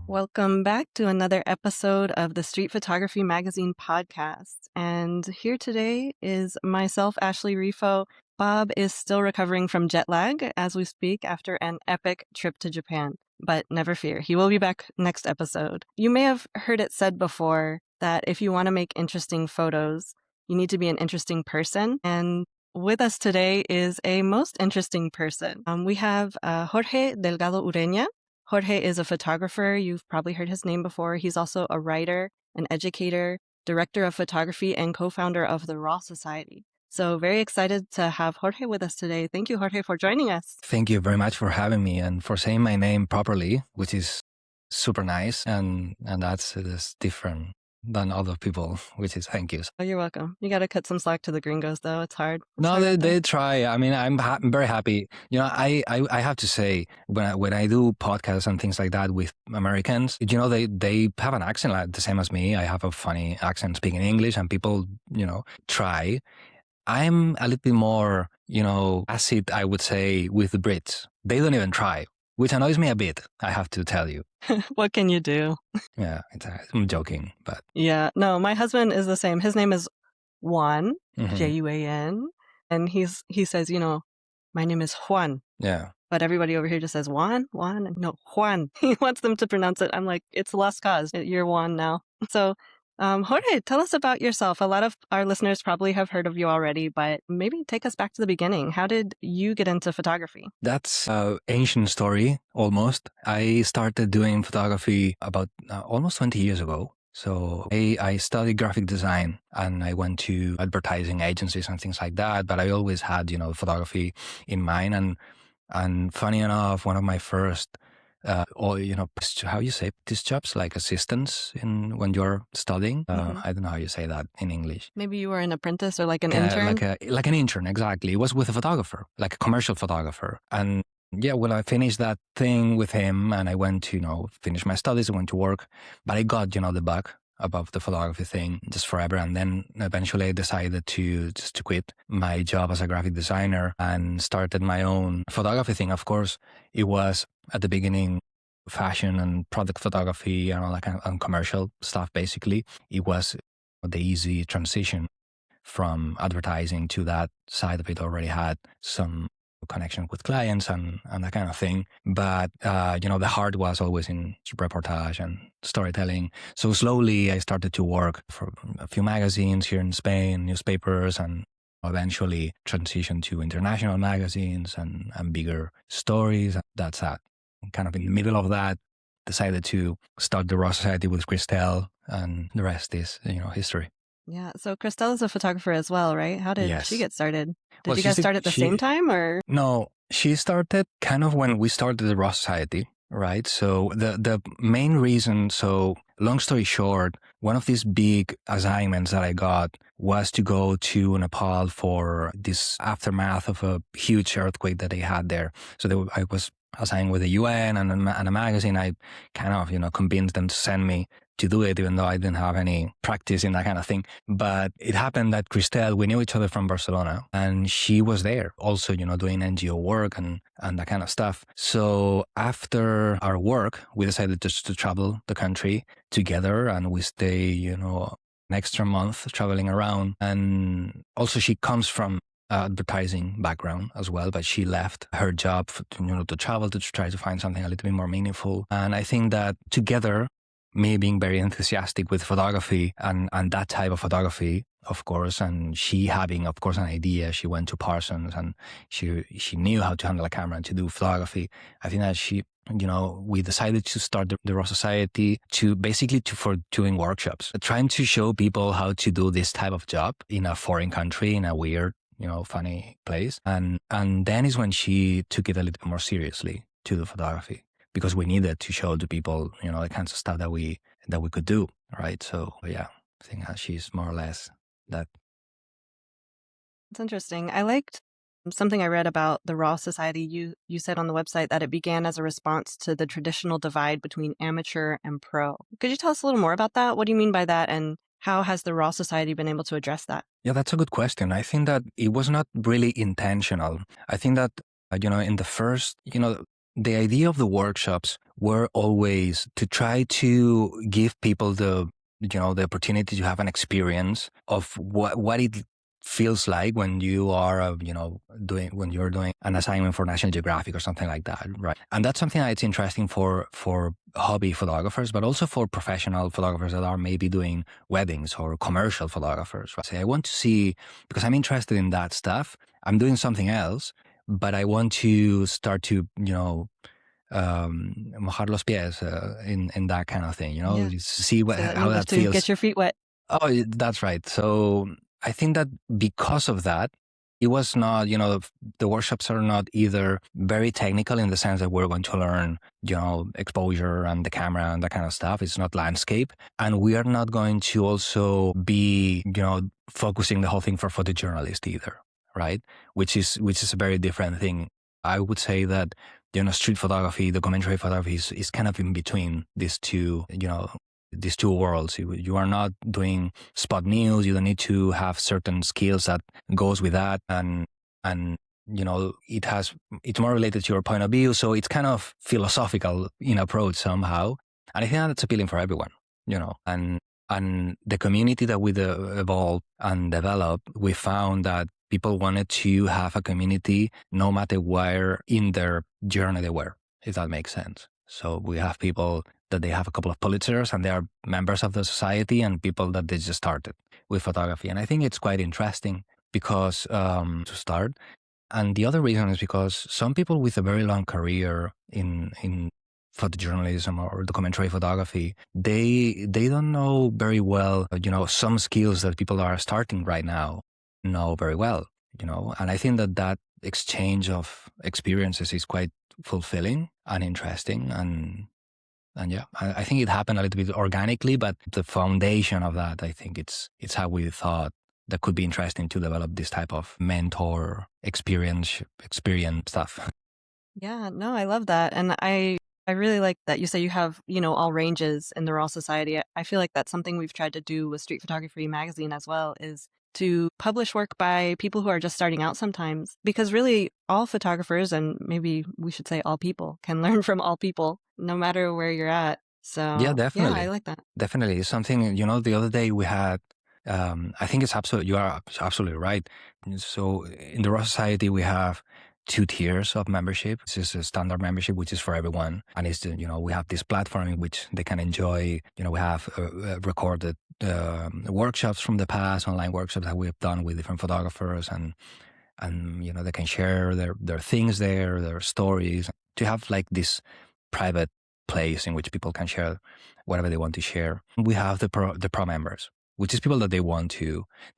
Welcome back to another episode of the Street Photography Magazine podcast. And here today is myself, Ashley Rifo. Bob is still recovering from jet lag as we speak after an epic trip to Japan. But never fear, he will be back next episode. You may have heard it said before that if you want to make interesting photos, you need to be an interesting person. And with us today is a most interesting person. We have Jorge Delgado-Ureña. Jorge is a photographer. You've probably heard his name before. He's also a writer, an educator, director of photography, and co-founder of the Raw Society. So very excited to have Jorge with us today. Thank you, Jorge, for joining us. Thank you very much for having me and for saying my name properly, which is super nice. And that's different than other people, which is thank you. Oh, you're welcome. You got to cut some slack to the gringos, though. It's hard. No, they try. I mean, I'm very happy. You know, I have to say, when I do podcasts and things like that with Americans, you know, they have an accent like the same as me. I have a funny accent speaking English, and people, you know, try. I'm a little bit more, you know, acid, I would say, with the Brits. They don't even try, which annoys me a bit, I have to tell you. What can you do? Yeah, I'm joking, but... Yeah, no, my husband is the same. His name is Juan, Juan, and he says, you know, my name is Juan. Yeah. But everybody over here just says Juan. No, Juan. He wants them to pronounce it. I'm like, it's lost cause. You're Juan now. So, Jorge, tell us about yourself. A lot of our listeners probably have heard of you already, but maybe take us back to the beginning. How did you get into photography? That's an ancient story, almost. I started doing photography about almost 20 years ago. So I studied graphic design and I went to advertising agencies and things like that. But I always had, you know, photography in mind. And funny enough, one of my first, or, you know, how you say these jobs, like assistants when you're studying. I don't know how you say that in English. Maybe you were an apprentice or like an intern? Like an intern, exactly. It was with a photographer, like a commercial photographer. And yeah, well, I finished that thing with him and I went to, you know, finish my studies. I went to work, but I got, you know, the bug above the photography thing just forever. And then eventually I decided to quit my job as a graphic designer and started my own photography thing. Of course, it was at the beginning fashion and product photography and all that kind of and commercial stuff. Basically, it was the easy transition from advertising to that side of it. Already had some connection with clients and that kind of thing. But, you know, the heart was always in reportage and storytelling. So slowly I started to work for a few magazines here in Spain, newspapers, and eventually transitioned to international magazines and bigger stories. That's that. Kind of in the middle of that, decided to start the Raw Society with Christelle, and the rest is, you know, history. Yeah. So Christelle is a photographer as well, right? How did she get started? Did Well, you guys start at the same time or? No, she started kind of when we started the Raw Society, right? So the main reason, so long story short, one of these big assignments that I got was to go to Nepal for this aftermath of a huge earthquake that they had there. So I was assigned with the UN and a magazine. I kind of, you know, convinced them to send me to do it, even though I didn't have any practice in that kind of thing. But it happened that Christelle, we knew each other from Barcelona, and she was there also, you know, doing NGO work and that kind of stuff. So after our work, we decided just to travel the country together, and we stay, you know, an extra month traveling around. And also she comes from advertising background as well, but she left her job to travel, to try to find something a little bit more meaningful. And I think that together, me being very enthusiastic with photography and that type of photography, of course, and she having, of course, an idea. She went to Parsons and she knew how to handle a camera and to do photography. I think that you know, we decided to start the Raw Society for doing workshops, trying to show people how to do this type of job in a foreign country, in a weird, you know, funny place. And then is when she took it a little bit more seriously to the photography, because we needed to show to people, you know, the kinds of stuff that we could do, right? So yeah, I think she's more or less that. It's interesting. I liked something I read about the Raw Society. You said on the website that it began as a response to the traditional divide between amateur and pro. Could you tell us a little more about that? What do you mean by that? And how has the Raw Society been able to address that? Yeah, that's a good question. I think that it was not really intentional. I think that, you know, in the first, you know, the idea of the workshops were always to try to give people the opportunity to have an experience of what it feels like when you are when you're doing an assignment for National Geographic or something like that, right? And that's something that's interesting for hobby photographers, but also for professional photographers that are maybe doing weddings, or commercial photographers, right? Say, I want to see, because I'm interested in that stuff, I'm doing something else, but I want to start to mojar los pies in that kind of thing, Yeah. just see Say that in how English, that to get feels. your feet wet. Oh, that's right. So I think that because of that, it was not, the workshops are not either very technical in the sense that we're going to learn, exposure and the camera and that kind of stuff. It's not landscape. And we are not going to also be, focusing the whole thing for photojournalists either, right? Which is a very different thing. I would say that, street photography, documentary photography is kind of in between these two, these two worlds. You are not doing spot news. You don't need to have certain skills that goes with that, and it's more related to your point of view. So it's kind of philosophical in approach somehow, and I think that's appealing for everyone. And the community that we evolved and developed, we found that people wanted to have a community no matter where in their journey they were, if that makes sense. So we have people that they have a couple of Pulitzers and they are members of the society, and people that they just started with photography. And I think it's quite interesting because to start. And the other reason is because some people with a very long career in photojournalism or documentary photography, they don't know very well, some skills that people are starting right now know very well, and I think that exchange of experiences is quite fulfilling and interesting, and yeah, I think it happened a little bit organically, but the foundation of that, I think it's how we thought that could be interesting to develop this type of mentor experience stuff. Yeah, no, I love that. And I really like that you say you have, all ranges in the Royal Society. I feel like that's something we've tried to do with Street Photography Magazine as well, is to publish work by people who are just starting out sometimes. Because really, all photographers, and maybe we should say all people, can learn from all people, no matter where you're at. Yeah, So, yeah, I definitely. like that. Definitely. It's something, the other day we had, I think you are absolutely right. So in the Royal Society, we have two tiers of membership. This is a standard membership, which is for everyone. And it's, we have this platform in which they can enjoy, we have recorded workshops from the past, online workshops that we have done with different photographers, and they can share their things there, their stories, to have like this private place in which people can share whatever they want to share. We have the pro members, which is people that they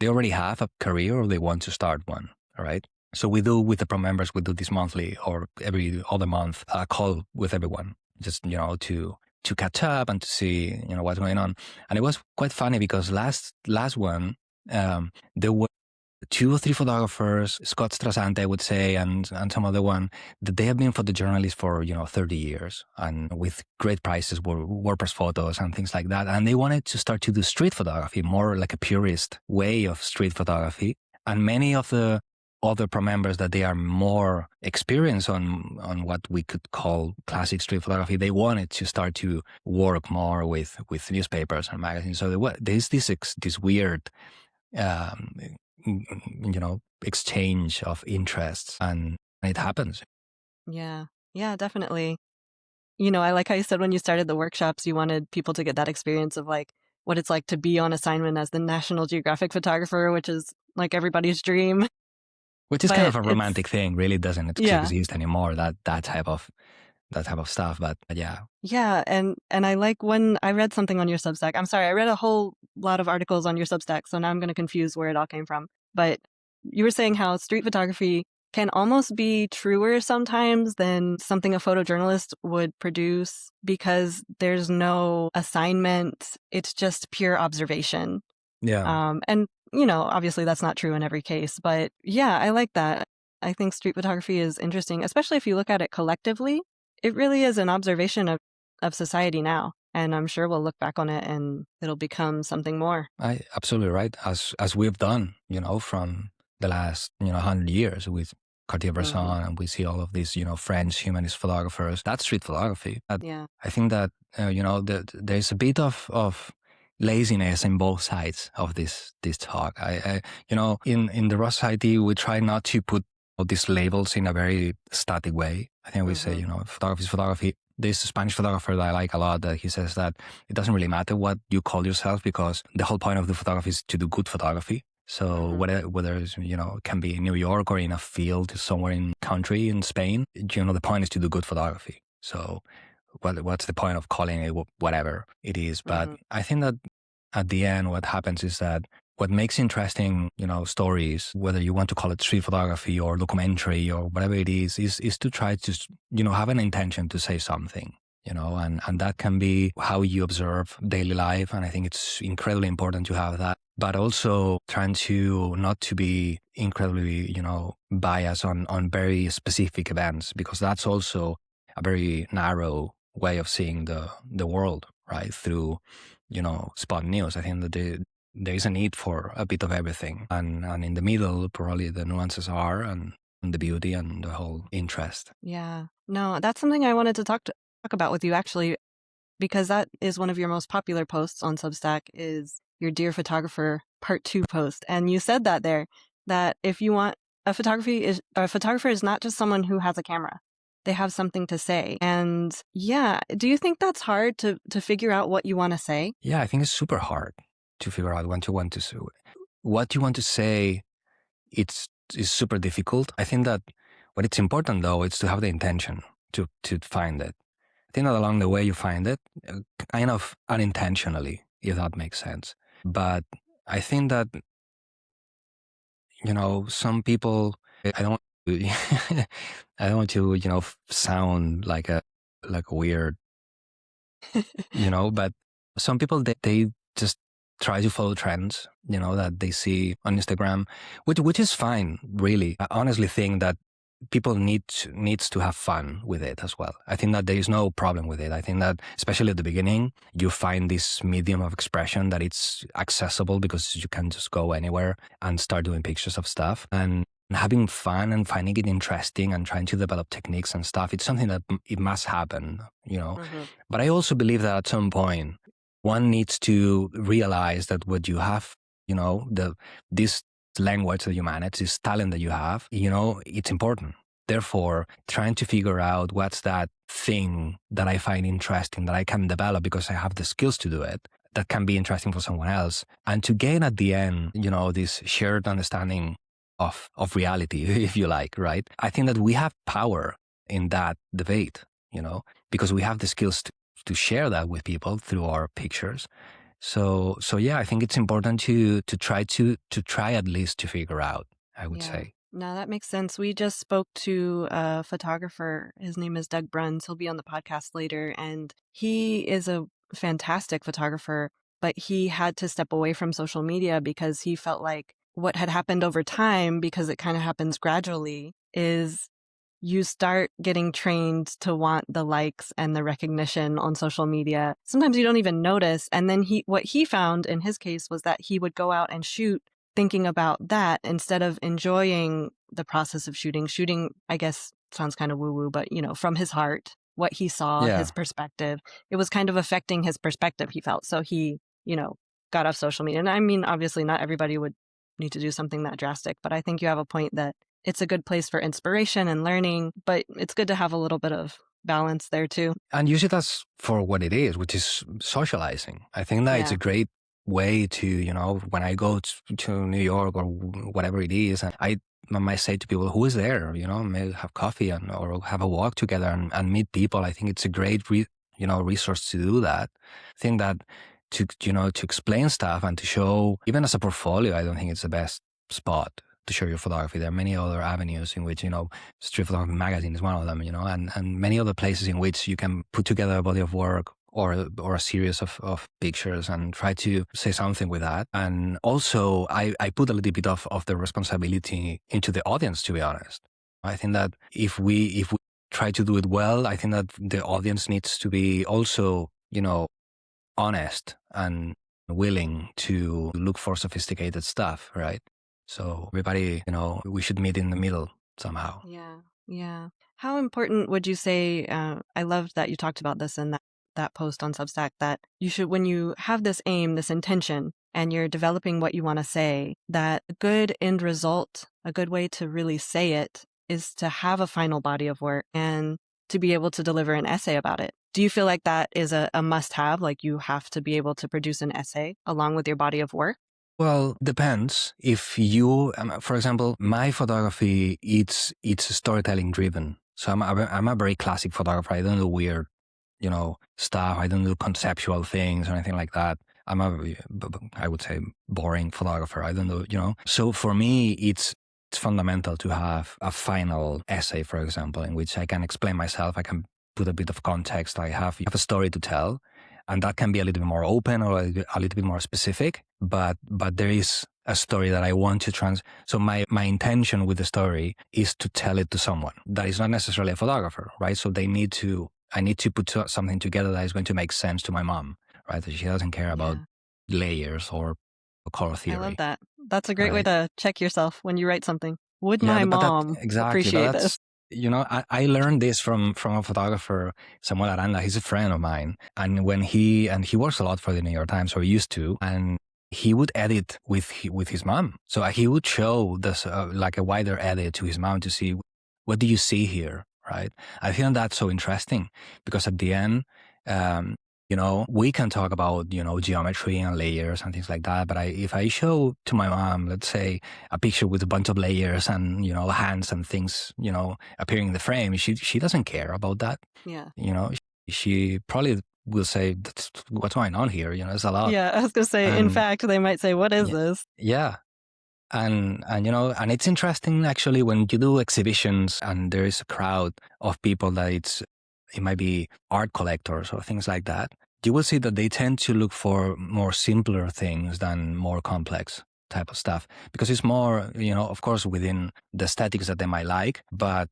already have a career or they want to start one. All right. So we do with the pro members, we do this monthly or every other month a call with everyone, just, to catch up and to see, what's going on. And it was quite funny because last one, there were two or three photographers, Scott Strassante, I would say, and some other one, that they have been photojournalists for, 30 years and with great prizes, WordPress photos and things like that. And they wanted to start to do street photography, more like a purist way of street photography. And many of the other pro members that they are more experienced on what we could call classic street photography, they wanted to start to work more with newspapers and magazines. So there's this weird um, exchange of interests, and it happens. Yeah. Yeah, definitely. I like how you said when you started the workshops, you wanted people to get that experience of like what it's like to be on assignment as the National Geographic photographer, which is like everybody's dream. Which is kind But of a it's, romantic thing, really doesn't yeah. exist anymore, that type of stuff. But yeah. Yeah, and I like when I read something on your Substack. I'm sorry, I read a whole lot of articles on your Substack, so now I'm going to confuse where it all came from. But you were saying how street photography can almost be truer sometimes than something a photojournalist would produce because there's no assignment. It's just pure observation. Yeah. And, obviously that's not true in every case, but yeah, I like that. I think street photography is interesting, especially if you look at it collectively. It really is an observation of society now. And I'm sure we'll look back on it and it'll become something more. Absolutely right. As we've done, from the last, 100 years with Cartier-Bresson, and we see all of these, French humanist photographers. That's street photography. Yeah. I think that, there's a bit of laziness in both sides of this talk. In the Raw Society, we try not to put all these labels in a very static way. I think we say, photography is photography. There's a Spanish photographer that I like a lot that he says that it doesn't really matter what you call yourself because the whole point of the photography is to do good photography. So whether it's, it can be in New York or in a field somewhere in country in Spain, the point is to do good photography. So what's the point of calling it whatever it is? But I think that at the end, what happens is that what makes interesting, stories, whether you want to call it street photography or documentary or whatever it is to try to, have an intention to say something, and that can be how you observe daily life. And I think it's incredibly important to have that, but also trying to not to be incredibly, biased on very specific events, because that's also a very narrow way of seeing the world, right? Through, spot news. I think that there is a need for a bit of everything. And in the middle, probably the nuances are and the beauty and the whole interest. Yeah. No, that's something I wanted to talk about with you, actually, because that is one of your most popular posts on Substack is your Dear Photographer Part 2 post. And you said that if you want a photographer is not just someone who has a camera. They have something to say. And yeah, do you think that's hard to figure out what you want to say? Yeah, I think it's super hard to figure out what you want to say. What you want to say, is super difficult. I think that what it's important, though, is to have the intention to find it. I think that along the way you find it, kind of unintentionally, if that makes sense. But I think that, some people, I don't want to, I don't want to, sound like a weird, but some people, they just try to follow trends, that they see on Instagram, which is fine, really. I honestly think that people needs to have fun with it as well. I think that there is no problem with it. I think that especially at the beginning, you find this medium of expression that it's accessible because you can just go anywhere and start doing pictures of stuff and having fun and finding it interesting and trying to develop techniques and stuff. It's something that it must happen, But I also believe that at some point, one needs to realize that what you have, this language that you manage, this talent that you have, it's important. Therefore, trying to figure out what's that thing that I find interesting that I can develop because I have the skills to do it, that can be interesting for someone else. And to gain at the end, this shared understanding of reality, if you like, right? I think that we have power in that debate, because we have the skills to share that with people through our pictures. So yeah, I think it's important to try at least to figure out, I would say. No, that makes sense. We just spoke to a photographer. His name is Doug Bruns. He'll be on the podcast later, and he is a fantastic photographer, but he had to step away from social media because he felt like what had happened over time, because it kind of happens gradually, is you start getting trained to want the likes and the recognition on social media. Sometimes you don't even notice. And then what he found in his case was that he would go out and shoot thinking about that instead of enjoying the process of shooting. Shooting, I guess, sounds kind of woo-woo, but, from his heart, what he saw, his perspective, it was kind of affecting his perspective, he felt. So he, got off social media. And I mean, obviously not everybody would need to do something that drastic, but I think you have a point that it's a good place for inspiration and learning, but it's good to have a little bit of balance there too. And use it as for what it is, which is socializing. I think that it's a great way to, when I go to New York or whatever it is, and I might say to people, who is there, may have coffee or have a walk together and meet people. I think it's a great, resource to do that. I think that to explain stuff and to show, even as a portfolio, I don't think it's the best spot to show your photography. There are many other avenues in which, Street Photography Magazine is one of them, and many other places in which you can put together a body of work or a series of pictures and try to say something with that. And also, I put a little bit of the responsibility into the audience, to be honest. I think that if we try to do it well, I think that the audience needs to be also, honest and willing to look for sophisticated stuff, right? So everybody, we should meet in the middle somehow. Yeah. Yeah. How important would you say, I loved that you talked about this in that post on Substack, that you should, when you have this aim, this intention, and you're developing what you want to say, that a good end result, a good way to really say it is to have a final body of work and to be able to deliver an essay about it. Do you feel like that is a must have? Like you have to be able to produce an essay along with your body of work? Well, depends. If you, for example, my photography, it's storytelling driven. So I'm a very classic photographer. I don't do weird, stuff. I don't do conceptual things or anything like that. I'm I would say, boring photographer. I don't do, So for me, it's fundamental to have a final essay, for example, in which I can explain myself. I can put a bit of context. I have a story to tell, and that can be a little bit more open or a little bit more specific. But there is a story that I want to So my intention with the story is to tell it to someone that is not necessarily a photographer, right? So I need to put something together that is going to make sense to my mom, right? That she doesn't care about Yeah. layers or color I love theory, that. That's a great way right? to check yourself when you write something. Would Yeah, my but that mom exactly. But appreciate this? that's I learned this from a photographer, Samuel Aranda. He's a friend of mine, and when he works a lot for the New York Times, or used to, and he would edit with his mom. So he would show this like a wider edit to his mom to see, what do you see here, right? I think that's so interesting because at the end, um, we can talk about geometry and layers and things like that. But if I show to my mom, let's say, a picture with a bunch of layers and hands and things appearing in the frame, she doesn't care about that. Yeah. She probably will say, "That's what's going on here." It's a lot. Yeah, I was gonna say, in And fact, they might say, "What is yeah, this?" yeah. And it's interesting actually when you do exhibitions and there is a crowd of people that it might be art collectors or things like that. You will see that they tend to look for more simpler things than more complex type of stuff, because it's more, of course, within the aesthetics that they might like, but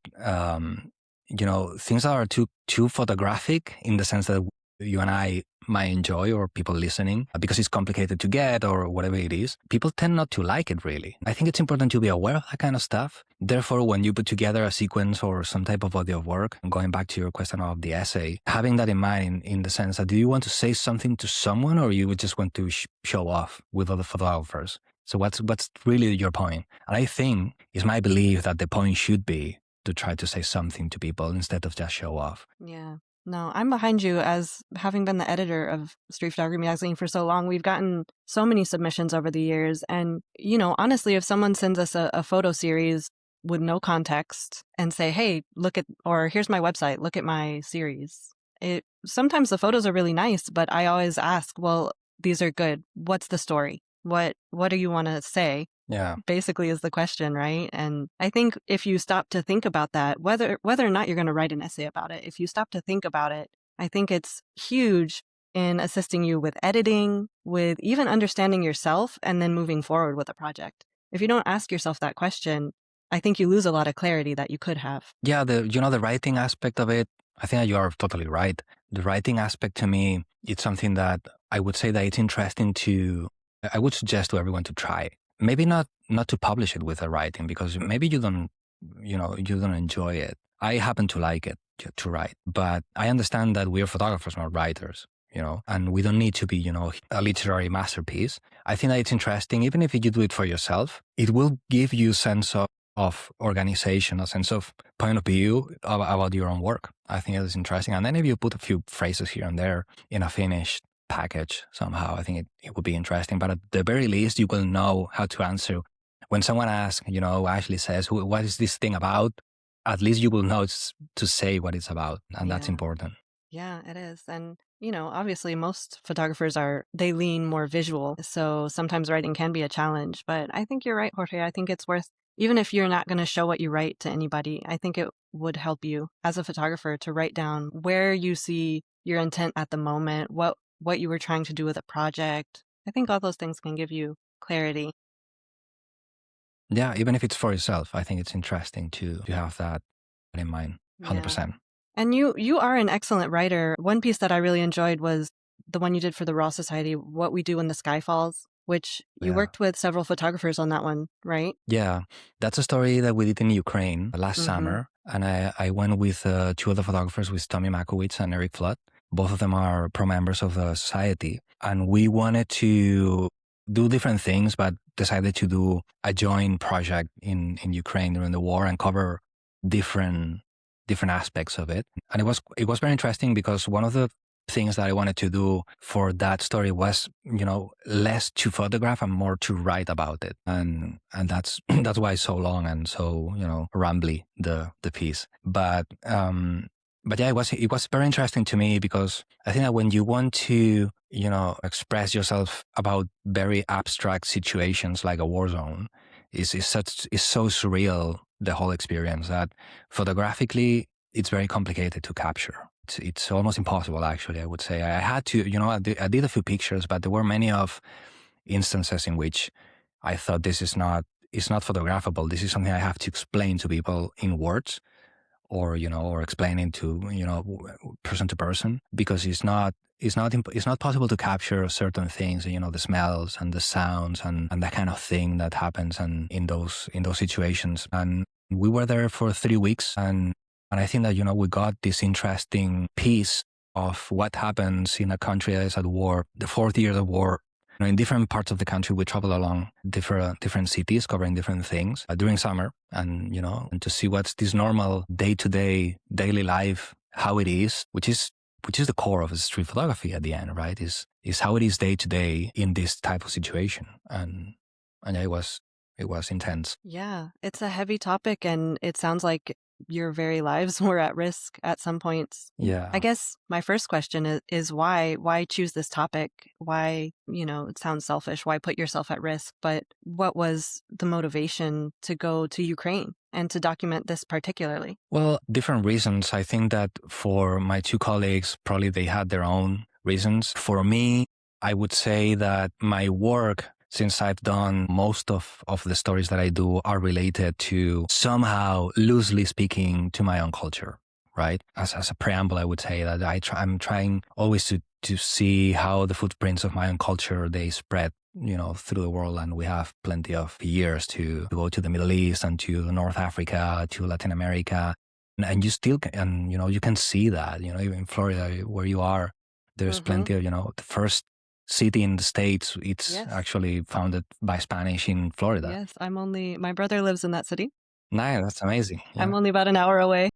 things that are too photographic in the sense that you and I might enjoy, or people listening, because it's complicated to get or whatever it is, people tend not to like it really. I think it's important to be aware of that kind of stuff. Therefore, when you put together a sequence or some type of body of work, going back to your question of the essay, having that in mind in the sense that, do you want to say something to someone, or you would just want to show off with other photographers? So what's really your point? And I think it's my belief that the point should be to try to say something to people instead of just show off. Yeah. No, I'm behind you. As having been the editor of Street Photography Magazine for so long, we've gotten so many submissions over the years. And, honestly, if someone sends us a photo series with no context and say, "Hey, or here's my website, look at my series." Sometimes the photos are really nice, but I always ask, well, these are good. What's the story? What do you want to say? Yeah. Basically is the question, right? And I think if you stop to think about that, whether or not you're going to write an essay about it, if you stop to think about it, I think it's huge in assisting you with editing, with even understanding yourself, and then moving forward with a project. If you don't ask yourself that question, I think you lose a lot of clarity that you could have. Yeah, the writing aspect of it, I think that you are totally right. The writing aspect, to me, it's something that I would say that it's interesting I would suggest to everyone to try. Maybe not to publish it with a writing, because maybe you don't enjoy it. I happen to like it to write, but I understand that we're photographers, not writers, and we don't need to be, a literary masterpiece. I think that it's interesting, even if you do it for yourself, it will give you a sense of organization, a sense of point of view about your own work. I think it is interesting. And then if you put a few phrases here and there in a finished package somehow, I think it would be interesting. But at the very least, you will know how to answer. When someone asks, Ashley says, what is this thing about? At least you will know to say what it's about. And that's Yeah. important. Yeah, it is. And, obviously most photographers they lean more visual. So sometimes writing can be a challenge. But I think you're right, Jorge. I think it's worth, even if you're not going to show what you write to anybody, I think it would help you as a photographer to write down where you see your intent at the moment, what you were trying to do with a project. I think all those things can give you clarity. Yeah, even if it's for yourself, I think it's interesting to have that in mind, Yeah. 100%. And you are an excellent writer. One piece that I really enjoyed was the one you did for the Raw Society, What We Do When the Sky Falls. which you Yeah. worked with several photographers on that one, right? Yeah, that's a story that we did in Ukraine last Mm-hmm. summer. And I went with two other photographers, with Tommy Makowitz and Eric Flood. Both of them are pro members of the society. And we wanted to do different things, but decided to do a joint project in Ukraine during the war and cover different aspects of it. And it was very interesting because one of the things that I wanted to do for that story was, less to photograph and more to write about it. And that's that's why it's so long and so, rambly, the piece. But yeah, it was very interesting to me because I think that when you want to, express yourself about very abstract situations like a war zone, is so surreal, the whole experience, that photographically it's very complicated to capture. It's almost impossible, actually, I would say. I had to, I did a few pictures, but there were many of instances in which I thought it's not photographable. This is something I have to explain to people in words, or explaining to, person to person, because it's not possible to capture certain things, the smells and the sounds and that kind of thing that happens and in those situations. And we were there for 3 weeks, and I think that, we got this interesting piece of what happens in a country that is at war, the fourth year of war. In different parts of the country, we travel along different cities, covering different things during summer, and and to see what's this normal day-to-day daily life, how it is, which is the core of street photography at the end, right? Is how it is day to day in this type of situation, and yeah, it was intense. Yeah, it's a heavy topic, and it sounds like your very lives were at risk at some points. I Yeah. guess my first question is why choose this topic? Why, it sounds selfish, why put yourself at risk? But what was the motivation to go to Ukraine and to document this particularly? Well, different reasons. I think that for my two colleagues, probably they had their own reasons. For me, I would say that my work, since I've done most of the stories that I do, are related to, somehow, loosely speaking, to my own culture, right? As a preamble, I would say that I'm trying always to see how the footprints of my own culture, they spread, through the world. And we have plenty of years to go to the Middle East and to North Africa, to Latin America. And you still can, and, you can see that, even in Florida, where you are, there's Mm-hmm. plenty of, the first city in the States, it's Yes. actually founded by Spanish in Florida. Yes, my brother lives in that city. Nice, that's amazing. I'm Yeah. only about an hour away.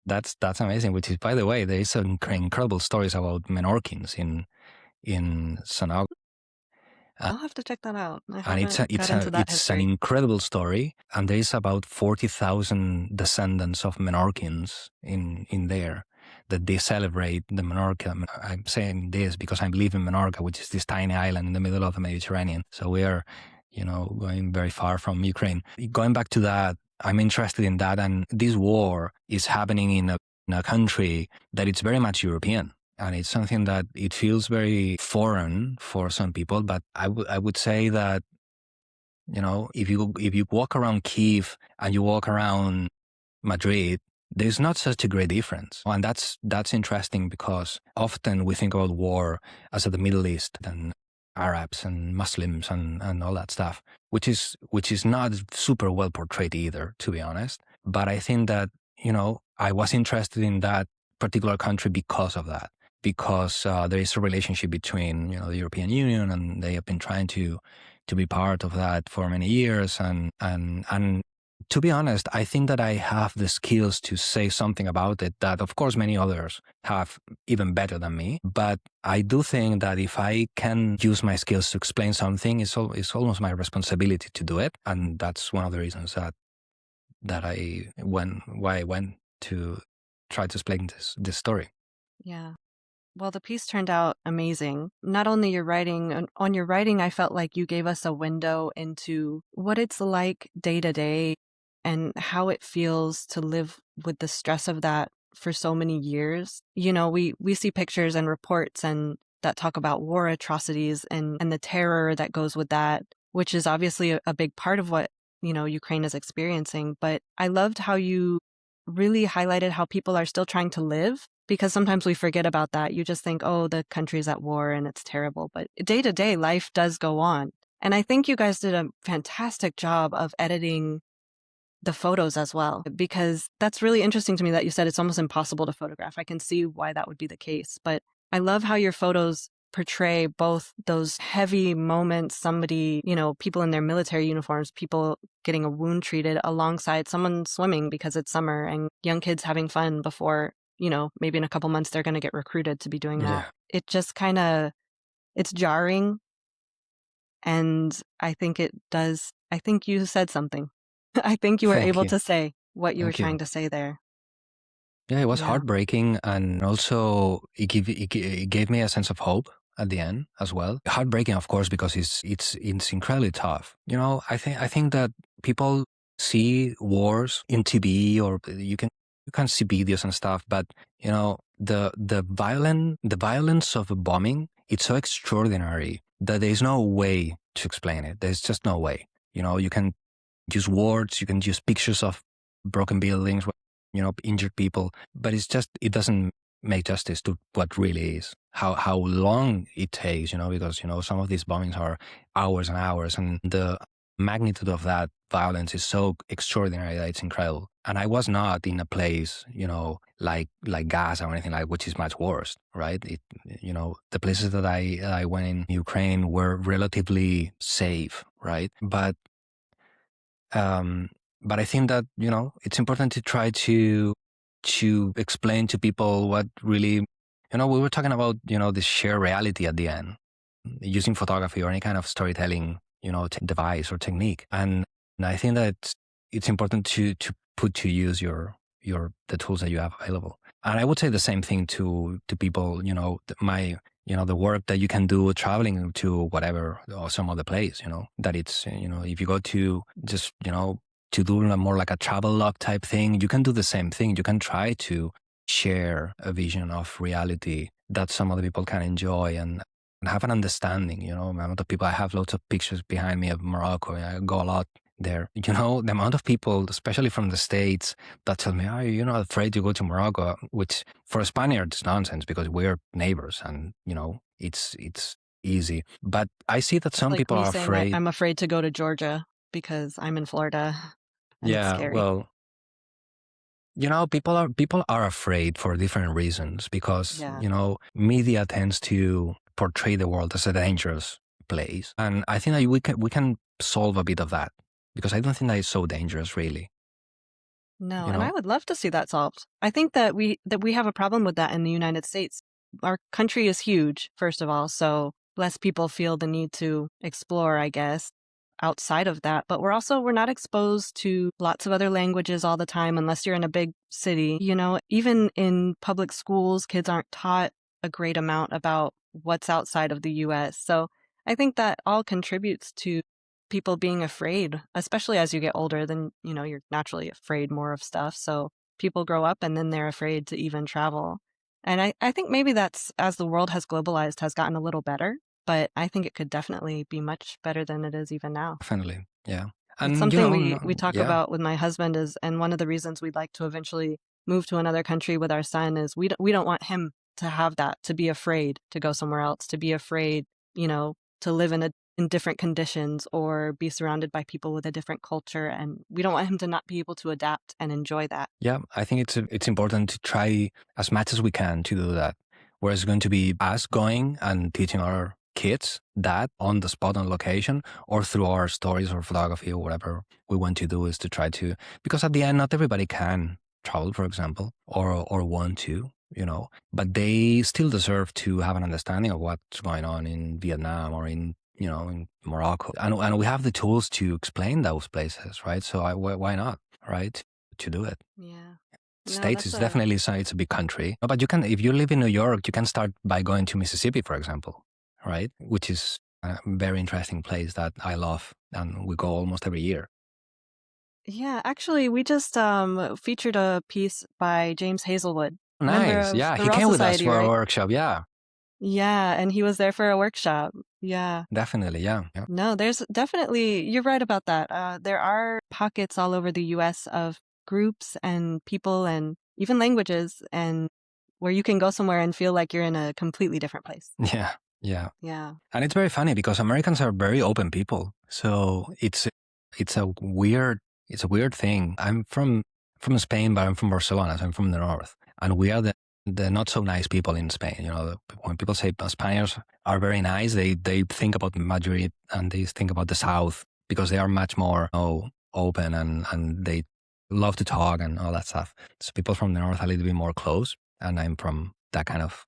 That's amazing. Which is, by the way, there is some incredible stories about Menorcans in Sonoma. I'll have to check that out. I And haven't got into that it's an history. incredible story. And there is about 40,000 descendants of Menorcans in there, that they celebrate the Menorca. I'm saying this because I live in Menorca, which is this tiny island in the middle of the Mediterranean. So we are, going very far from Ukraine. Going back to that, I'm interested in that. And this war is happening in a country that it's very much European. And it's something that it feels very foreign for some people. But I would say that, if you walk around Kiev and you walk around Madrid, there's not such a great difference. And that's interesting, because often we think about war as the Middle East and Arabs and Muslims and all that stuff, which is not super well portrayed either, to be honest. But I think that, I was interested in that particular country because of that, because there is a relationship between, the European Union, and they have been trying to be part of that for many years. And to be honest, I think that I have the skills to say something about it that, of course, many others have even better than me. But I do think that if I can use my skills to explain something, it's almost my responsibility to do it. And that's one of the reasons why I went to try to explain this story. Yeah. Well, the piece turned out amazing. Not only your writing, on your writing, I felt like you gave us a window into what it's like day to day and how it feels to live with the stress of that for so many years. We see pictures and reports and that talk about war atrocities and the terror that goes with that, which is obviously a big part of what, Ukraine is experiencing. But I loved how you really highlighted how people are still trying to live, because sometimes we forget about that. You just think, oh, the country's at war and it's terrible. But day to day, life does go on. And I think you guys did a fantastic job of editing the photos as well, because that's really interesting to me that you said it's almost impossible to photograph. I can see why that would be the case. But I love how your photos portray both those heavy moments, somebody, people in their military uniforms, people getting a wound treated alongside someone swimming because it's summer, and young kids having fun before, maybe in a couple months they're going to get recruited to be doing that. Yeah. It just it's jarring. And I think I think you said something. I think you were Thank able you. to say what you were Thank you. trying to say there. Yeah, it was Yeah. heartbreaking, and also it gave me a sense of hope at the end as well. Heartbreaking, of course, because it's incredibly tough. I think that people see wars in TV, or you can see videos and stuff, but the violence of a bombing, it's so extraordinary that there's no way to explain it. There's just no way. You can use words, you can use pictures of broken buildings, injured people, but it doesn't make justice to what really is. How long it takes, because some of these bombings are hours and hours, and the magnitude of that violence is so extraordinary that it's incredible. And I was not in a place, like Gaza or anything like, which is much worse, right? The places that I went in Ukraine were relatively safe, right? Um, but I think that it's important to try to explain to people what really, we were talking about the shared reality at the end, using photography or any kind of storytelling device or technique, and I think that it's important to put to use the tools that you have available. And I would say the same thing to people, the work that you can do traveling to whatever or some other place, that it's, if you go to just, to do more like a travel log type thing, you can do the same thing. You can try to share a vision of reality that some other people can enjoy and have an understanding. A lot of people, I have lots of pictures behind me of Morocco. I go a lot there. The amount of people, especially from the States, that tell me, "Oh, you're not afraid to go to Morocco," which for a Spaniard is nonsense because we're neighbors and, it's easy. But I see that It's some like people me are saying afraid. I'm afraid to go to Georgia because I'm in Florida and it's Yeah, scary. well, people are afraid for different reasons because, Yeah. media tends to portray the world as a dangerous place. And I think that we can solve a bit of that because I don't think that it's so dangerous really. No, You and I know, would love to see that solved. I think that we have a problem with that in the United States. Our country is huge, first of all, so less people feel the need to explore, I guess, outside of that. But we're not exposed to lots of other languages all the time unless you're in a big city. Even in public schools, kids aren't taught a great amount about what's outside of the US. So I think that all contributes to people being afraid, especially as you get older, then, you're naturally afraid more of stuff. So people grow up and then they're afraid to even travel. And I think maybe that's, as the world has globalized, has gotten a little better, but I think it could definitely be much better than it is even now. definitely, yeah. It's And something no, we talk yeah, about with my husband is, and one of the reasons we'd like to eventually move to another country with our son is we don't want him to have that, to be afraid to go somewhere else, to be afraid, to live in different conditions or be surrounded by people with a different culture. And we don't want him to not be able to adapt and enjoy that. yeah. I think it's important to try as much as we can to do that. Where it's going to be us going and teaching our kids that on the spot, on location, or through our stories or photography or whatever we want to do is to try to, because at the end, not everybody can travel, for example, or want to, but they still deserve to have an understanding of what's going on in Vietnam or in Morocco. And we have the tools to explain those places, right? So why not, right? To do it. Yeah. No, States that's is definitely it's a big country. But you can, if you live in New York, you can start by going to Mississippi, for example, right? Which is a very interesting place that I love, and we go almost every year. yeah, actually, we just featured a piece by James Hazelwood, member Nice. of Yeah, the he Raw came with us Society, for a right? workshop. Yeah, Yeah, and he was there for a workshop. Yeah. definitely. Yeah, yeah. No, there's definitely, you're right about that. There are pockets all over the US of groups and people and even languages, and where you can go somewhere and feel like you're in a completely different place. Yeah. Yeah. Yeah. And it's very funny because Americans are very open people. So it's a weird thing. I'm from Spain, but I'm from Barcelona, so I'm from the north. And we are the not so nice people in Spain. You know, when people say Spaniards are very nice, they think about Madrid and they think about the south because they are much more open and they love to talk and all that stuff. So people from the north are a little bit more close, and I'm from that kind of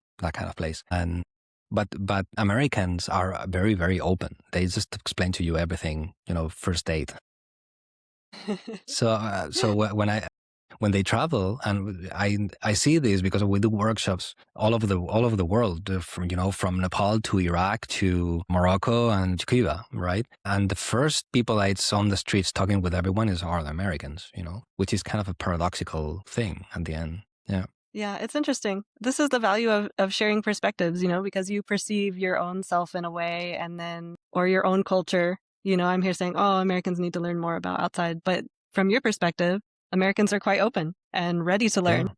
place. And but Americans are very, very open. They just explain to you everything, first date. So when they travel, and I see this because we do workshops all over the world, from Nepal to Iraq to Morocco and to Cuba, right? And the first people that's on the streets talking with everyone are the Americans, which is kind of a paradoxical thing at the end. Yeah. Yeah, it's interesting. This is the value of sharing perspectives, because you perceive your own self in a way, and then, or your own culture. I'm here saying, oh, Americans need to learn more about outside. But from your perspective, Americans are quite open and ready to learn.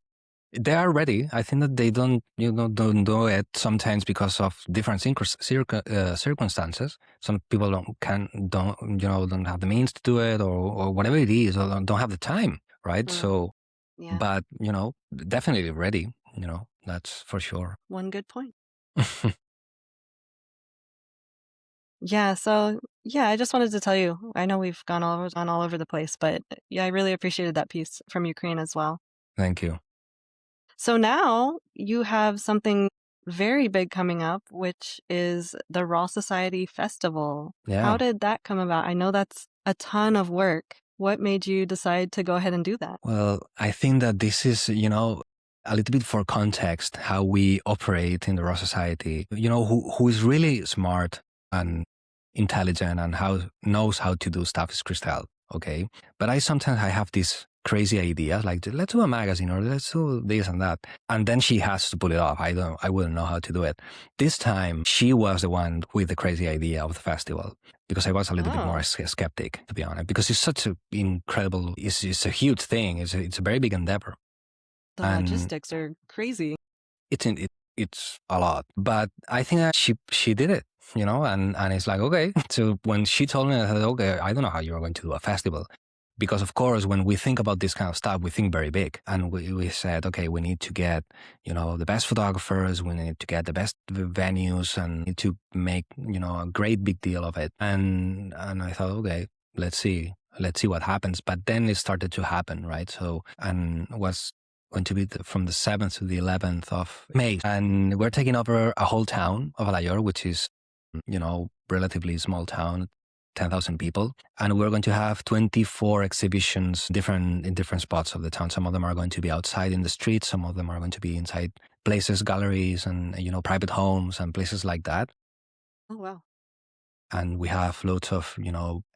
Yeah. They are ready. I think that they don't do it sometimes because of different circumstances. Some people don't have the means to do it, or whatever it is, or don't have the time, right? So, yeah. But definitely ready. That's for sure. One good point. Yeah. So yeah, I just wanted to tell you. I know we've gone all over the place, but yeah, I really appreciated that piece from Ukraine as well. Thank you. So now you have something very big coming up, which is the Raw Society Festival. Yeah. How did that come about? I know that's a ton of work. What made you decide to go ahead and do that? Well, I think that this is, a little bit for context, how we operate in the Raw Society. Who is really smart and intelligent and knows how to do stuff is Christelle, okay? But I sometimes have these crazy ideas, like let's do a magazine or let's do this and that. And then she has to pull it off. I wouldn't know how to do it. This time, she was the one with the crazy idea of the festival, because I was a little bit more skeptic, to be honest, because it's such an incredible, it's a huge thing. It's a very big endeavor. The logistics are crazy. It's a lot, but I think that she did it, and it's like, okay. So when she told me, I said, okay, I don't know how you're going to do a festival. Because of course, when we think about this kind of stuff, we think very big. And we said, okay, we need to get, the best photographers, we need to get the best venues, and need to make, a great big deal of it. And I thought, okay, let's see what happens. But then it started to happen, right? So, and it was going to be from the 7th to the 11th of May. And we're taking over a whole town of Alayor, which is, relatively small town, 10,000 people. And we're going to have 24 exhibitions in different spots of the town. Some of them are going to be outside in the streets. Some of them are going to be inside places, galleries, and, private homes and places like that. Oh, wow. And we have loads of,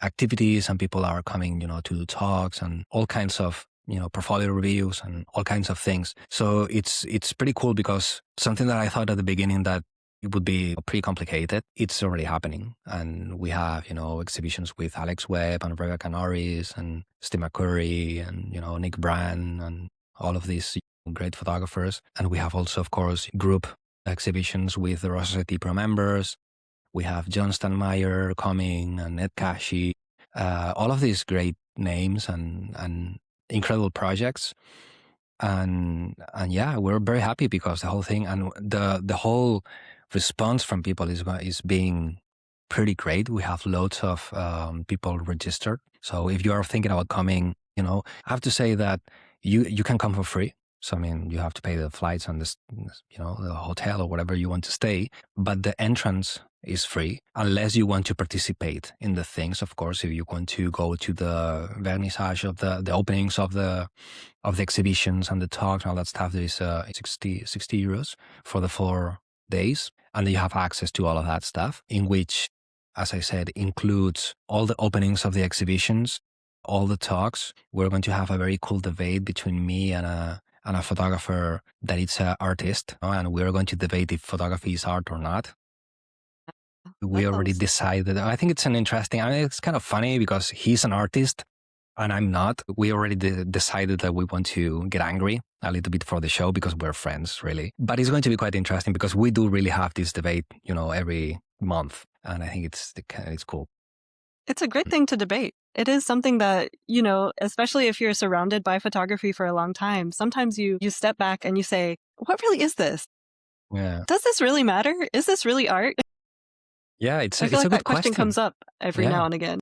activities, and people are coming, to do talks and all kinds of, portfolio reviews and all kinds of things. So it's pretty cool, because something that I thought at the beginning that it would be pretty complicated, it's already happening. And we have, exhibitions with Alex Webb and Rebecca Norris and Steve McCurry and, Nick Brand and all of these great photographers. And we have also, of course, group exhibitions with the Raw Society Pro members. We have John Stanmeyer coming and Ed Kashi, all of these great names and incredible projects. And yeah, we're very happy because the whole thing and the whole response from people is being pretty great. We have loads of people registered. So if you are thinking about coming, I have to say that you can come for free. So, I mean, you have to pay the flights and the hotel or whatever you want to stay, but the entrance is free unless you want to participate in the things. Of course, if you want to go to the vernissage of the openings of the exhibitions and the talks and all that stuff, there is 60 euros for the 4 days. And you have access to all of that stuff, in which, as I said, includes all the openings of the exhibitions, all the talks. We're going to have a very cool debate between me and a photographer that is an artist, and we're going to debate if photography is art or not. We already decided. I think it's it's kind of funny because he's an artist and I'm not. We already decided that we want to get angry a little bit for the show because we're friends, really. But it's going to be quite interesting because we do really have this debate, every month, and I think it's cool. It's a great thing to debate. It is something that, especially if you're surrounded by photography for a long time, sometimes you step back and you say, what really is this? Yeah. Does this really matter? Is this really art? Yeah, I feel it's like a good that question comes up every Yeah. now and again.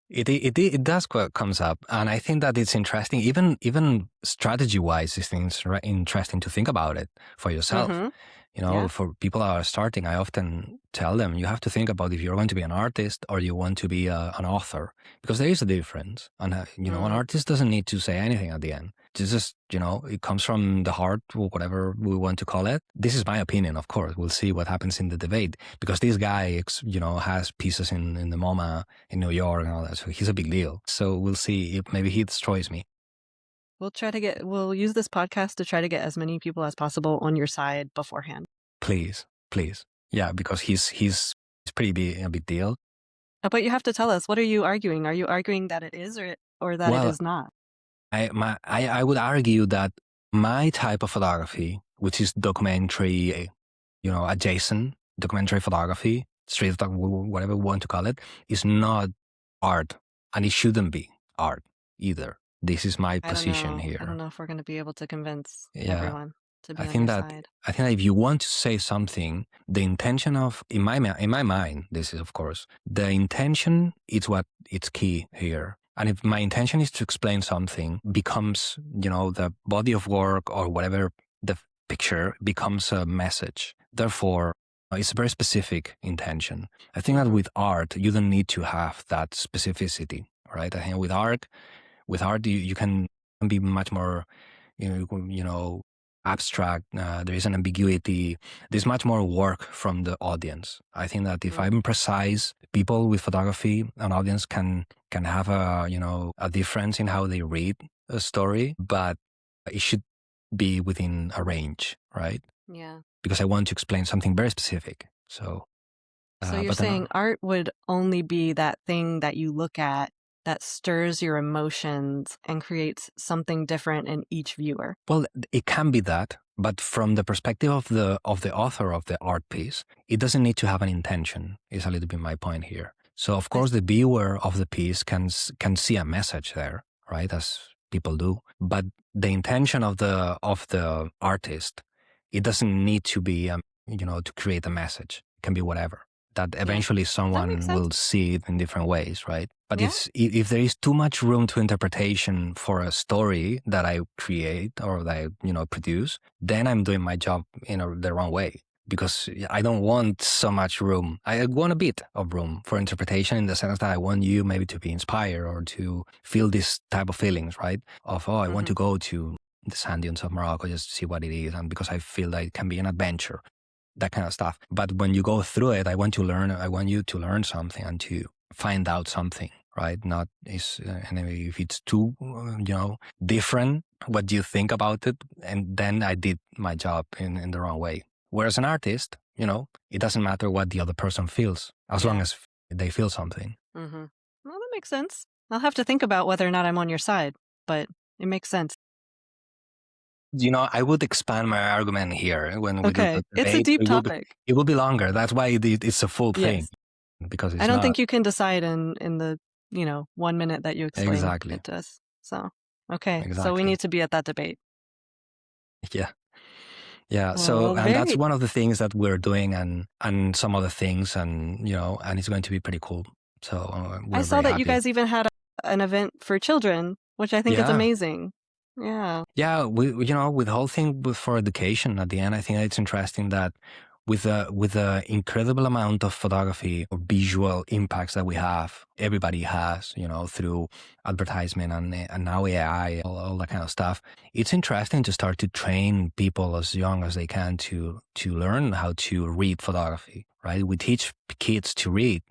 It does comes up, and I think that it's interesting. Even strategy wise, it's interesting to think about it for yourself. Mm-hmm. Yeah. For people that are starting, I often tell them you have to think about if you're going to be an artist or you want to be an author, because there is a difference. And an artist doesn't need to say anything at the end. It's just it comes from the heart, or whatever we want to call it. This is my opinion, of course. We'll see what happens in the debate, because this guy, has pieces in the MoMA in New York and all that, so he's a big deal. So we'll see if maybe he destroys me. We'll use this podcast to try to get as many people as possible on your side beforehand. Please. Yeah, because he's a big deal. But you have to tell us, what are you arguing? Are you arguing that it is or that it is not? I would argue that my type of photography, which is documentary, adjacent documentary photography, street photography, whatever we want to call it, is not art, and it shouldn't be art either. This is my position here. I don't know if we're going to be able to convince everyone to be I on think your that side. I think that if you want to say something, the intention of in my mind, this is of course the intention is what it's key here. And if my intention is to explain something, becomes the body of work or whatever the picture becomes a message. Therefore, it's a very specific intention. I think that with art, you don't need to have that specificity, right? I think with art, you can be much more, abstract. There is an ambiguity. There's much more work from the audience. I think that if I'm precise, people with photography, an audience can have a difference in how they read a story, but it should be within a range, right? Yeah. Because I want to explain something very specific. So you're saying art would only be that thing that you look at that stirs your emotions and creates something different in each viewer. Well, it can be that, but from the perspective of the author of the art piece, it doesn't need to have an intention, is a little bit my point here. So of course the viewer of the piece can see a message there, right, as people do, but the intention of the artist, it doesn't need to be to create a message. It can be whatever. That eventually someone will see it in different ways, right? But if there is too much room to interpretation for a story that I create or that I produce, then I'm doing my job in the wrong way, because I don't want so much room. I want a bit of room for interpretation, in the sense that I want you maybe to be inspired or to feel this type of feelings, right? Of, I want to go to the sand dunes of Morocco just to see what it is, and because I feel that it can be an adventure. That kind of stuff. But when you go through it, I want you to learn something and to find out something, right? Not and if it's too, different, what do you think about it? And then I did my job in the wrong way. Whereas an artist, it doesn't matter what the other person feels, as long as they feel something. Well, that makes sense. I'll have to think about whether or not I'm on your side, but it makes sense. I would expand my argument here when we do the debate. It's a deep topic. It will be longer. That's why it's a full thing. Because I don't think you can decide in the 1 minute that you explain it to us. So so we need to be at that debate. Yeah. Well, so and that's one of the things that we're doing, and some other things, and and it's going to be pretty cool. So I saw that you guys even had an event for children, which I think is amazing. Yeah, we with the whole thing for education at the end, I think it's interesting that with the incredible amount of photography or visual impacts that we have, everybody has, through advertisement and now AI, all that kind of stuff. It's interesting to start to train people as young as they can to learn how to read photography, right? We teach kids to read,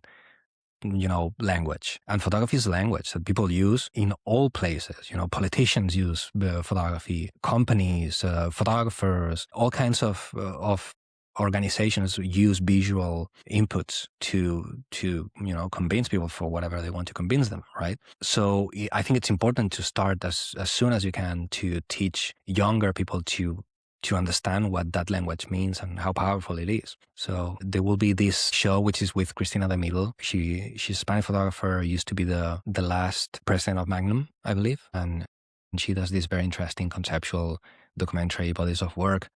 language, and photography is language that people use in all places. Politicians use photography, companies, photographers, all kinds of organizations use visual inputs to convince people for whatever they want to convince them, right? So I think it's important to start as soon as you can to teach younger people to understand what that language means and how powerful it is. So there will be this show which is with Cristina de Milo. She's a Spanish photographer, used to be the last president of Magnum, I believe, and she does this very interesting conceptual documentary bodies of work.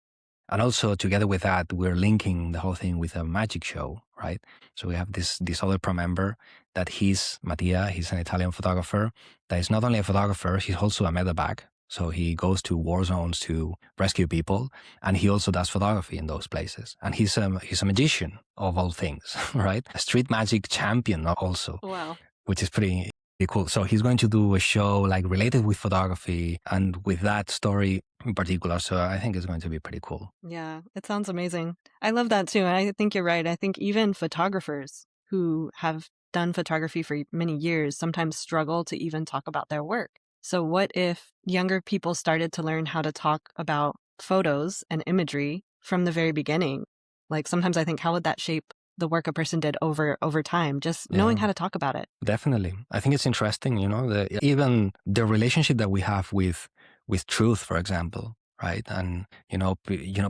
And also together with that, we're linking the whole thing with a magic show, right? So we have this other pro member that he's Mattia. He's an Italian photographer that is not only a photographer, he's also a medevac. So he goes to war zones to rescue people, and he also does photography in those places. And he's a magician of all things, right? A street magic champion also. Wow. Which is pretty cool. So he's going to do a show like related with photography and with that story in particular. So I think it's going to be pretty cool. Yeah, it sounds amazing. I love that too. And I think you're right. I think even photographers who have done photography for many years sometimes struggle to even talk about their work. So what if younger people started to learn how to talk about photos and imagery from the very beginning? Like sometimes I think, how would that shape the work a person did over time, just knowing how to talk about it? Definitely. I think it's interesting, even the relationship that we have with truth, for example, right? And,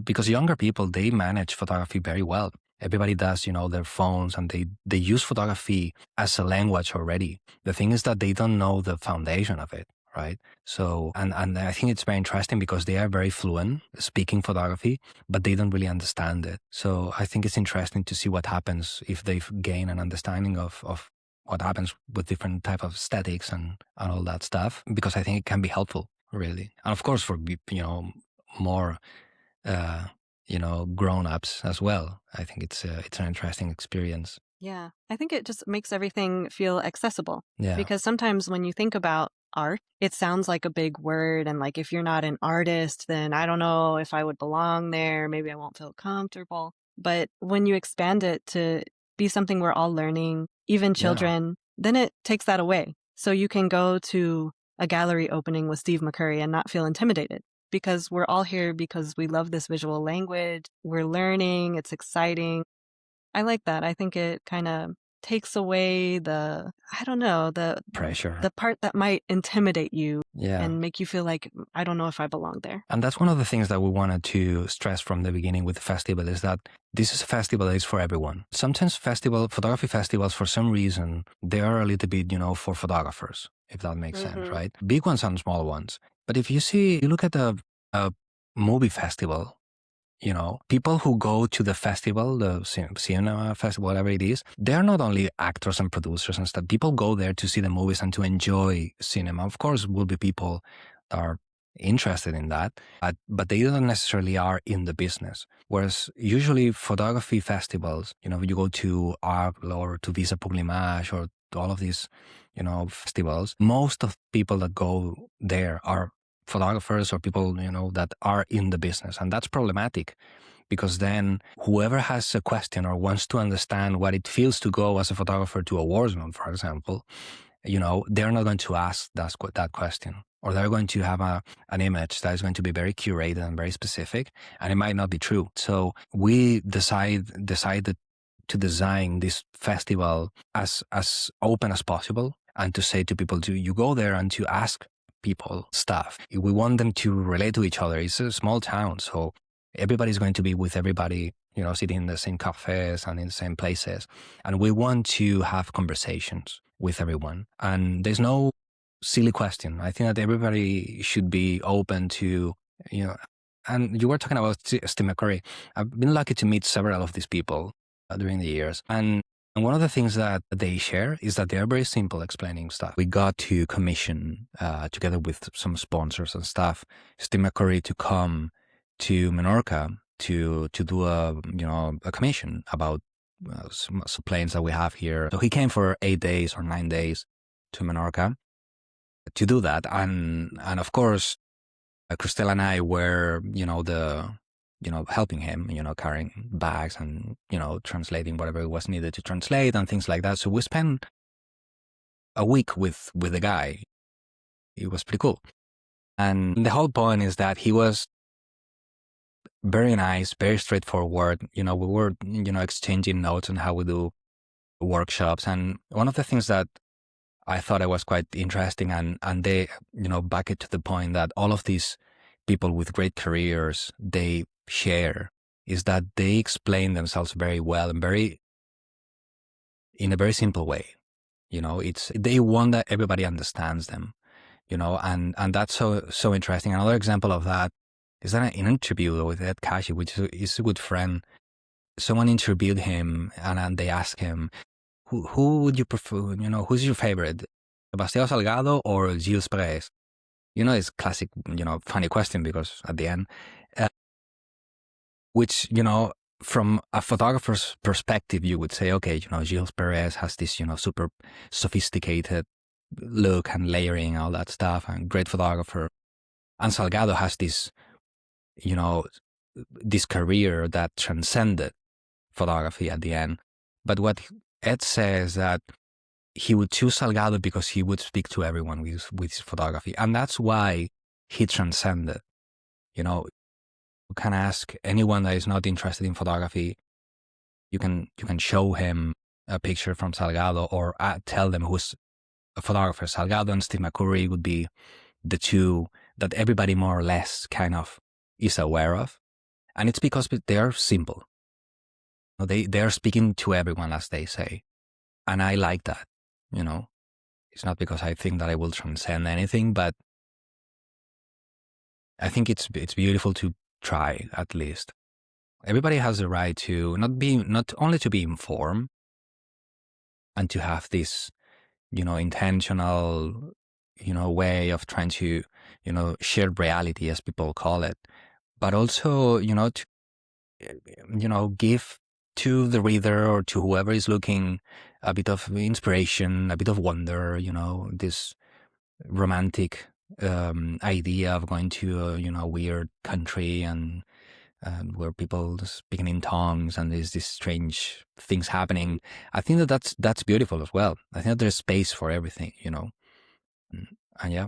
because younger people, they manage photography very well. Everybody does, their phones, and they use photography as a language already. The thing is that they don't know the foundation of it, right? So, and I think it's very interesting because they are very fluent speaking photography, but they don't really understand it. So I think it's interesting to see what happens if they gain an understanding of what happens with different type of aesthetics and all that stuff, because I think it can be helpful, really. And of course, for, more, grown-ups as well. I think it's an interesting experience. Yeah, I think it just makes everything feel accessible. Yeah. Because sometimes when you think about art, it sounds like a big word. And like, if you're not an artist, then I don't know if I would belong there. Maybe I won't feel comfortable. But when you expand it to be something we're all learning, even children, then it takes that away. So you can go to a gallery opening with Steve McCurry and not feel intimidated, because we're all here because we love this visual language. We're learning. It's exciting. I like that. I think it kind of takes away the pressure, the part that might intimidate you Yeah. and make you feel like, I don't know if I belong there. And that's one of the things that we wanted to stress from the beginning with the festival, is that this is a festival that is for everyone. Sometimes photography festivals, for some reason, they are a little bit, for photographers, if that makes sense, right? Big ones and small ones. But if you look at a movie festival, people who go to the festival, the cinema festival, whatever it is, they're not only actors and producers and stuff. People go there to see the movies and to enjoy cinema. Of course, will be people that are interested in that, but they don't necessarily are in the business. Whereas usually photography festivals, you go to ARC or to Visa Publimage or to all of these, festivals, most of people that go there are photographers or people, that are in the business. And that's problematic, because then whoever has a question or wants to understand what it feels to go as a photographer to a war zone, for example, they're not going to ask that question, or they're going to have an image that is going to be very curated and very specific, and it might not be true. So we decided to design this festival as open as possible, and to say to people, you go there and to ask people stuff. We want them to relate to each other. It's a small town, so everybody's going to be with everybody, sitting in the same cafes and in the same places. And we want to have conversations with everyone. And there's no silly question. I think that everybody should be open to, and you were talking about Steve McCurry. I've been lucky to meet several of these people during the years. And one of the things that they share is that they are very simple explaining stuff. We got to commission, together with some sponsors and stuff, Steve McCurry to come to Menorca to do a commission about some planes that we have here. So he came for 8 days or 9 days to Menorca to do that. And of course, Christelle and I were, helping him, carrying bags and, translating whatever was needed to translate and things like that. So we spent a week with the guy. It was pretty cool. And the whole point is that he was very nice, very straightforward. We were, exchanging notes on how we do workshops. And one of the things that I thought it was quite interesting, and they, back it to the point that all of these people with great careers, they share, is that they explain themselves very well and in a very simple way. They want that everybody understands them, and that's so interesting. Another example of that is that in an interview with Ed Kashi, which is a good friend, someone interviewed him and they asked him, who would you prefer, who's your favorite, Sebastião Salgado or Gilles Perez? It's classic, funny question, because at the end, which, from a photographer's perspective, you would say, okay, Gilles Perez has this, super sophisticated look and layering, all that stuff, and great photographer. And Salgado has this, this career that transcended photography at the end. But what Ed says that he would choose Salgado because he would speak to everyone with his photography. And that's why he transcended. You can ask anyone that is not interested in photography, you can show him a picture from Salgado, or tell them who's a photographer. Salgado and Steve McCurry would be the two that everybody more or less kind of is aware of. And it's because they are simple. They are speaking to everyone, as they say. And I like that, It's not because I think that I will transcend anything, but I think it's beautiful to try, at least. Everybody has the right to not only to be informed and to have this, intentional, way of trying to, share reality, as people call it, but also, to, give to the reader or to whoever is looking a bit of inspiration, a bit of wonder, this romantic idea of going to a weird country and where people speaking in tongues and there's these strange things happening. I think that's beautiful as well. I think that there's space for everything, and yeah.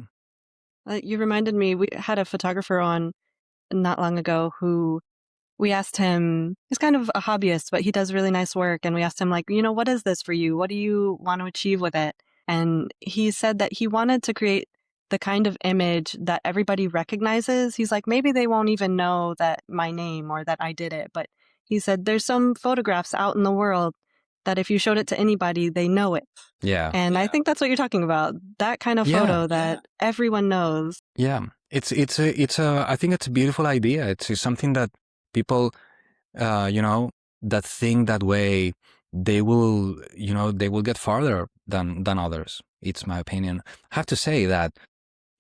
You reminded me, we had a photographer on not long ago who we asked him, he's kind of a hobbyist, but he does really nice work. And we asked him, like, what is this for you? What do you want to achieve with it? And he said that he wanted to create the kind of image that everybody recognizes. He's like, maybe they won't even know that my name or that I did it. But he said, there's some photographs out in the world that if you showed it to anybody, they know it. Yeah. And I think that's what you're talking about. That kind of photo that everyone knows. Yeah. I think it's a beautiful idea. It's something that people, that think that way, they will get farther than others. It's my opinion. I have to say that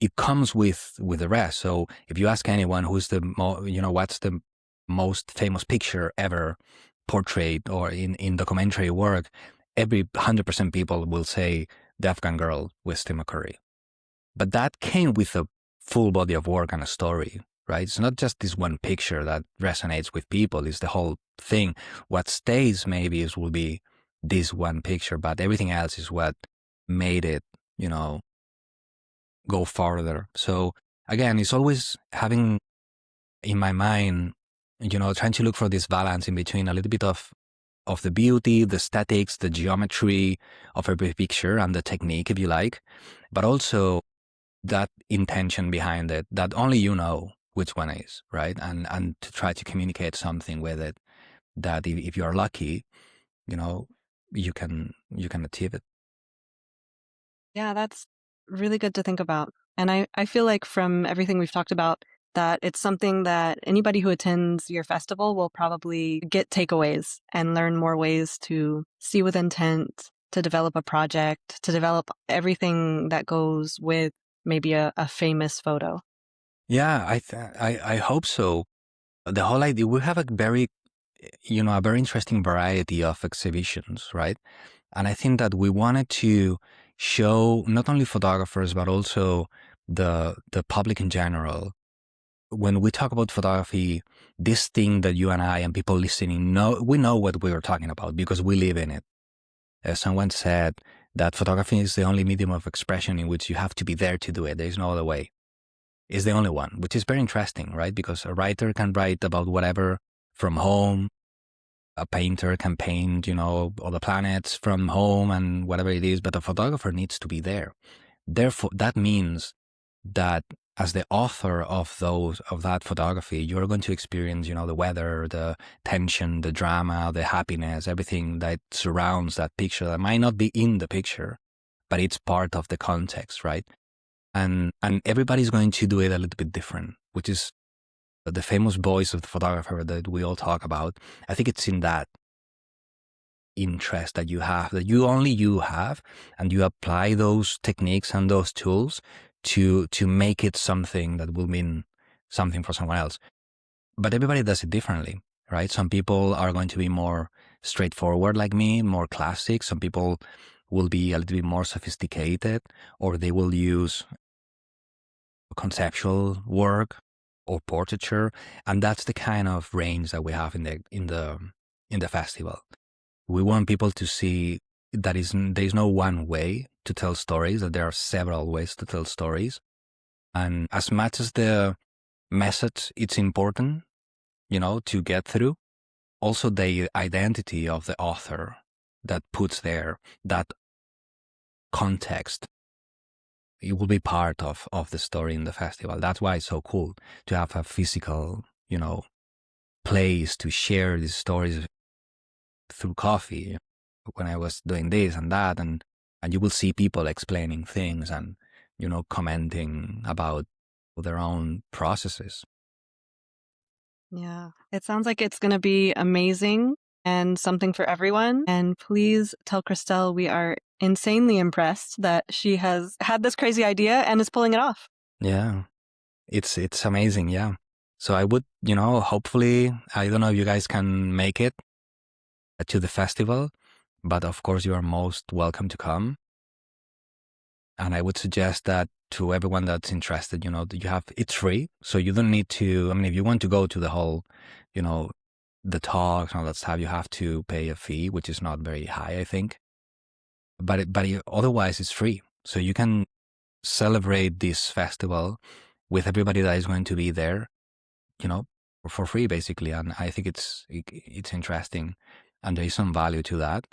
it comes with the rest. So if you ask anyone who's what's the most famous picture ever portrayed or in documentary work, every 100% people will say the Afghan Girl with Steve McCurry. But that came with a full body of work and a story, right? It's not just this one picture that resonates with people. It's the whole thing. What stays maybe will be this one picture, but everything else is what made it, go farther. So again, it's always having in my mind, trying to look for this balance in between a little bit of the beauty, the aesthetics, the geometry of every picture and the technique, if you like, but also that intention behind it that only you know which one is, right? And to try to communicate something with it that if you're lucky, you can achieve it. Yeah, that's really good to think about. And I feel like from everything we've talked about, that it's something that anybody who attends your festival will probably get takeaways and learn more ways to see with intent, to develop a project, to develop everything that goes with maybe a famous photo. Yeah, I hope so. The whole idea, we have a very interesting variety of exhibitions, right? And I think that we wanted to show not only photographers, but also the public in general. When we talk about photography, this thing that you and I and people listening we know what we are talking about because we live in it. As someone said, that photography is the only medium of expression in which you have to be there to do it. There's no other way. is the only one, which is very interesting, right? Because a writer can write about whatever from home, a painter can paint, all the planets from home and whatever it is, but a photographer needs to be there. Therefore, that means that as the author of that photography, you're going to experience, the weather, the tension, the drama, the happiness, everything that surrounds that picture that might not be in the picture, but it's part of the context, right? And everybody's going to do it a little bit different, which is the famous voice of the photographer that we all talk about. I think it's in that interest that you have, that only you have, and you apply those techniques and those tools to make it something that will mean something for someone else. But everybody does it differently, right? Some people are going to be more straightforward like me, more classic. Some people will be a little bit more sophisticated, or they will use conceptual work or portraiture, and that's the kind of range that we have in the festival. We want people to see that there is no one way to tell stories, that there are several ways to tell stories. And as much as the message it's important, to get through, also the identity of the author that puts there, that context, it will be part of the story in the festival. That's why it's so cool to have a physical, place to share these stories through coffee. When I was doing this and that, and you will see people explaining things and, commenting about their own processes. Yeah, it sounds like it's going to be amazing and something for everyone. And please tell Christelle we are insanely impressed that she has had this crazy idea and is pulling it off. Yeah, it's amazing. Yeah. So I would, hopefully, I don't know if you guys can make it to the festival, but of course you are most welcome to come. And I would suggest that to everyone that's interested, it's free. So you don't need to, if you want to go to the whole, the talks and all that stuff, you have to pay a fee, which is not very high, I think. But otherwise it's free. So you can celebrate this festival with everybody that is going to be there, for free basically. And I think it's interesting and there is some value to that.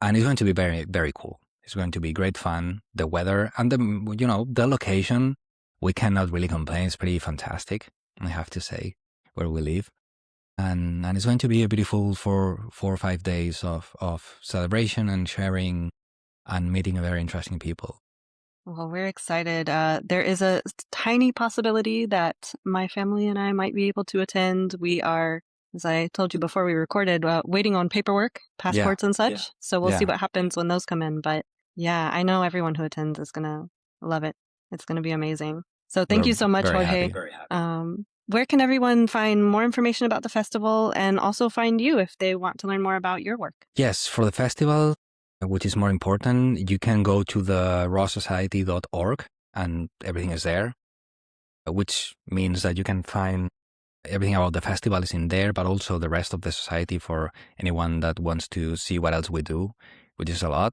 And it's going to be very, very cool. It's going to be great fun. The weather and the location, we cannot really complain. It's pretty fantastic, I have to say, where we live. And it's going to be a beautiful 4 or 5 days of celebration and sharing and meeting very interesting people. Well, we're excited. There is a tiny possibility that my family and I might be able to attend. We are, as I told you before we recorded, waiting on paperwork, passports and such. Yeah. So we'll see what happens when those come in. But yeah, I know everyone who attends is going to love it. It's going to be amazing. So thank you so much, Jorge. Very happy. Where can everyone find more information about the festival and also find you if they want to learn more about your work? Yes, for the festival, which is more important, you can go to the rawsociety.org and everything is there, which means that you can find everything about the festival is in there, but also the rest of the society for anyone that wants to see what else we do, which is a lot.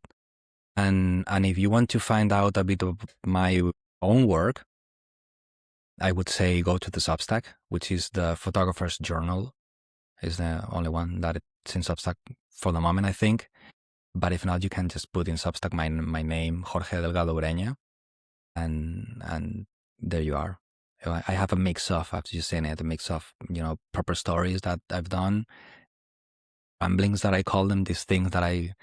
And if you want to find out a bit of my own work, I would say go to the Substack, which is the Photographer's Journal. Is the only one that it's in Substack for the moment, I think. But if not, you can just put in Substack my name, Jorge Delgado-Ureña, and there you are. I have a mix of, after you saying it, a mix of, proper stories that I've done, ramblings that I call them, these things that I,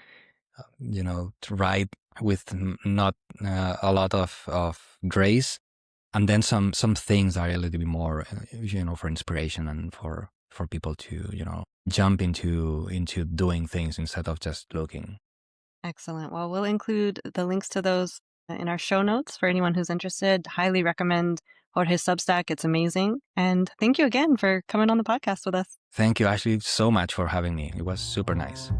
write with not a lot of grace, and then some things that are a little bit more, for inspiration and for people to, jump into doing things instead of just looking. Excellent. Well, we'll include the links to those in our show notes for anyone who's interested. Highly recommend Jorge's Substack. It's amazing. And thank you again for coming on the podcast with us. Thank you, Ashley, so much for having me. It was super nice.